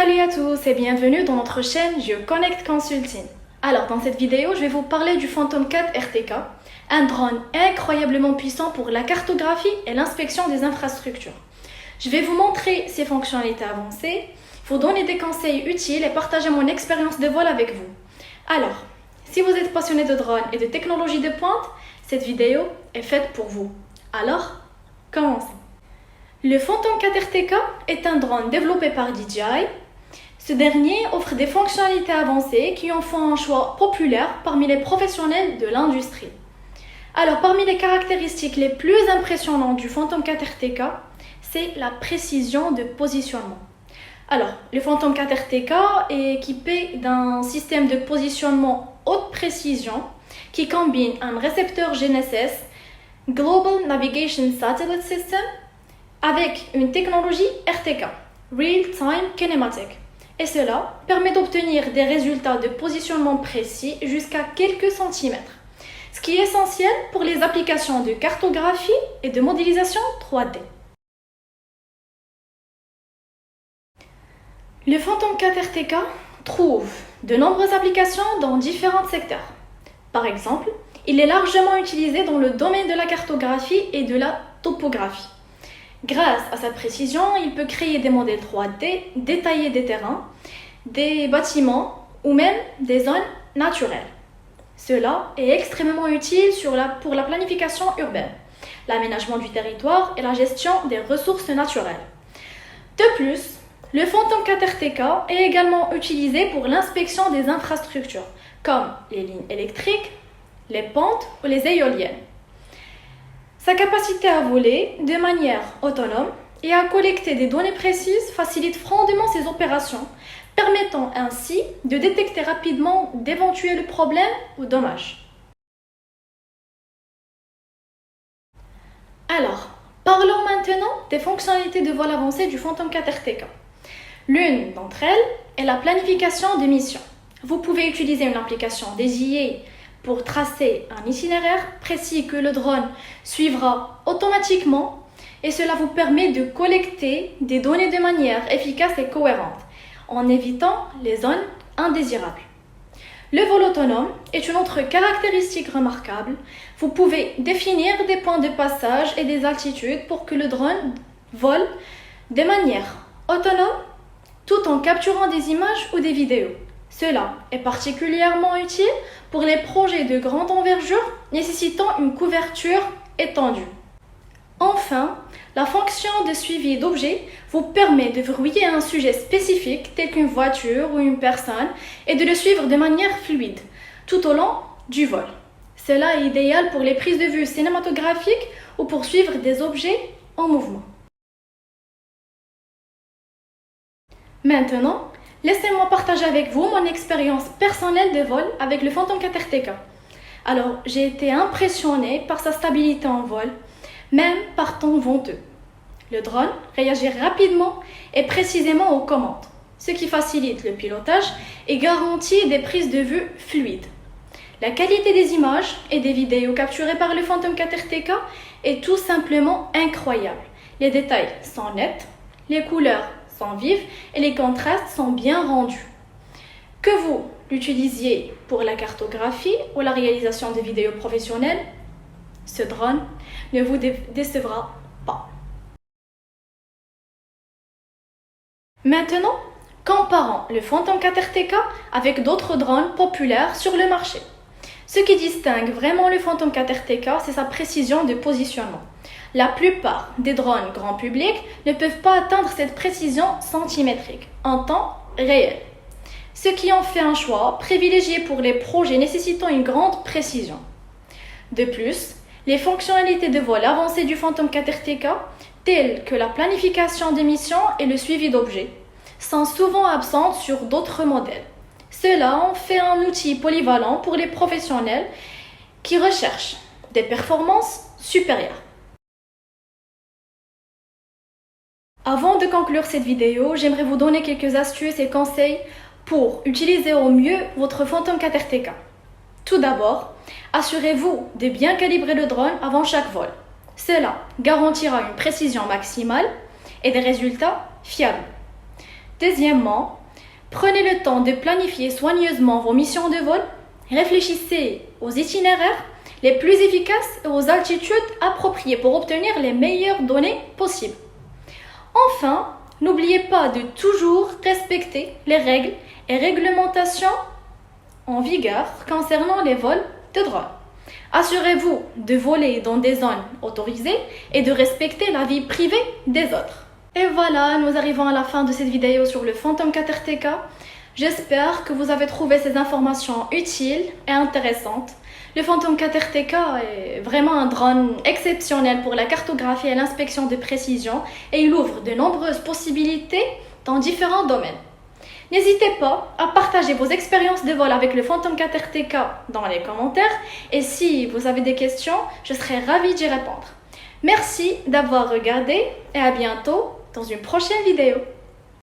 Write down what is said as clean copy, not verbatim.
Salut à tous et bienvenue dans notre chaîne GeoConnect Consulting. Alors dans cette vidéo, je vais vous parler du Phantom 4 RTK, un drone incroyablement puissant pour la cartographie et l'inspection des infrastructures. Je vais vous montrer ses fonctionnalités avancées, vous donner des conseils utiles et partager mon expérience de vol avec vous. Alors, si vous êtes passionné de drones et de technologies de pointe, cette vidéo est faite pour vous. Alors, commençons. Le Phantom 4 RTK est un drone développé par DJI. Ce dernier offre des fonctionnalités avancées qui en font un choix populaire parmi les professionnels de l'industrie. Alors, parmi les caractéristiques les plus impressionnantes du Phantom 4 RTK, c'est la précision de positionnement. Alors, le Phantom 4 RTK est équipé d'un système de positionnement haute précision qui combine un récepteur GNSS, Global Navigation Satellite System, avec une technologie RTK, Real Time Kinematic. Et cela permet d'obtenir des résultats de positionnement précis jusqu'à quelques centimètres, ce qui est essentiel pour les applications de cartographie et de modélisation 3D. Le Phantom 4 RTK trouve de nombreuses applications dans différents secteurs. Par exemple, il est largement utilisé dans le domaine de la cartographie et de la topographie. Grâce à sa précision, il peut créer des modèles 3D détaillés des terrains, des bâtiments ou même des zones naturelles. Cela est extrêmement utile pour la planification urbaine, l'aménagement du territoire et la gestion des ressources naturelles. De plus, le Phantom 4 RTK est également utilisé pour l'inspection des infrastructures, comme les lignes électriques, les pentes ou les éoliennes. Sa capacité à voler de manière autonome et à collecter des données précises facilite grandement ses opérations, permettant ainsi de détecter rapidement d'éventuels problèmes ou dommages. Alors, parlons maintenant des fonctionnalités de vol avancé du Phantom 4 RTK. L'une d'entre elles est la planification de missions. Vous pouvez utiliser une application dédiée pour tracer un itinéraire précis que le drone suivra automatiquement et cela vous permet de collecter des données de manière efficace et cohérente en évitant les zones indésirables. Le vol autonome est une autre caractéristique remarquable. Vous pouvez définir des points de passage et des altitudes pour que le drone vole de manière autonome tout en capturant des images ou des vidéos. Cela est particulièrement utile pour les projets de grande envergure nécessitant une couverture étendue. Enfin, la fonction de suivi d'objets vous permet de verrouiller un sujet spécifique tel qu'une voiture ou une personne et de le suivre de manière fluide tout au long du vol. Cela est idéal pour les prises de vue cinématographiques ou pour suivre des objets en mouvement. Maintenant, laissez-moi partager avec vous mon expérience personnelle de vol avec le Phantom 4 RTK. Alors, j'ai été impressionnée par sa stabilité en vol, même par temps venteux. Le drone réagit rapidement et précisément aux commandes, ce qui facilite le pilotage et garantit des prises de vue fluides. La qualité des images et des vidéos capturées par le Phantom 4 RTK est tout simplement incroyable. Les détails sont nets, les couleurs sont vives et les contrastes sont bien rendus. Que vous l'utilisiez pour la cartographie ou la réalisation de vidéos professionnelles, ce drone ne vous décevra pas. Maintenant, comparons le Phantom 4 RTK avec d'autres drones populaires sur le marché. Ce qui distingue vraiment le Phantom 4 RTK, c'est sa précision de positionnement. La plupart des drones grand public ne peuvent pas atteindre cette précision centimétrique en temps réel, ce qui en fait un choix privilégié pour les projets nécessitant une grande précision. De plus, les fonctionnalités de vol avancées du Phantom 4 RTK, telles que la planification des missions et le suivi d'objets, sont souvent absentes sur d'autres modèles. Cela en fait un outil polyvalent pour les professionnels qui recherchent des performances supérieures. Avant de conclure cette vidéo, j'aimerais vous donner quelques astuces et conseils pour utiliser au mieux votre Phantom 4 RTK. Tout d'abord, assurez-vous de bien calibrer le drone avant chaque vol. Cela garantira une précision maximale et des résultats fiables. Deuxièmement, prenez le temps de planifier soigneusement vos missions de vol. Réfléchissez aux itinéraires les plus efficaces et aux altitudes appropriées pour obtenir les meilleures données possibles. Enfin, n'oubliez pas de toujours respecter les règles et réglementations en vigueur concernant les vols de drone. Assurez-vous de voler dans des zones autorisées et de respecter la vie privée des autres. Et voilà, nous arrivons à la fin de cette vidéo sur le Phantom 4 RTK. J'espère que vous avez trouvé ces informations utiles et intéressantes. Le Phantom 4 RTK est vraiment un drone exceptionnel pour la cartographie et l'inspection de précision et il ouvre de nombreuses possibilités dans différents domaines. N'hésitez pas à partager vos expériences de vol avec le Phantom 4 RTK dans les commentaires et si vous avez des questions, je serai ravie d'y répondre. Merci d'avoir regardé et à bientôt dans une prochaine vidéo.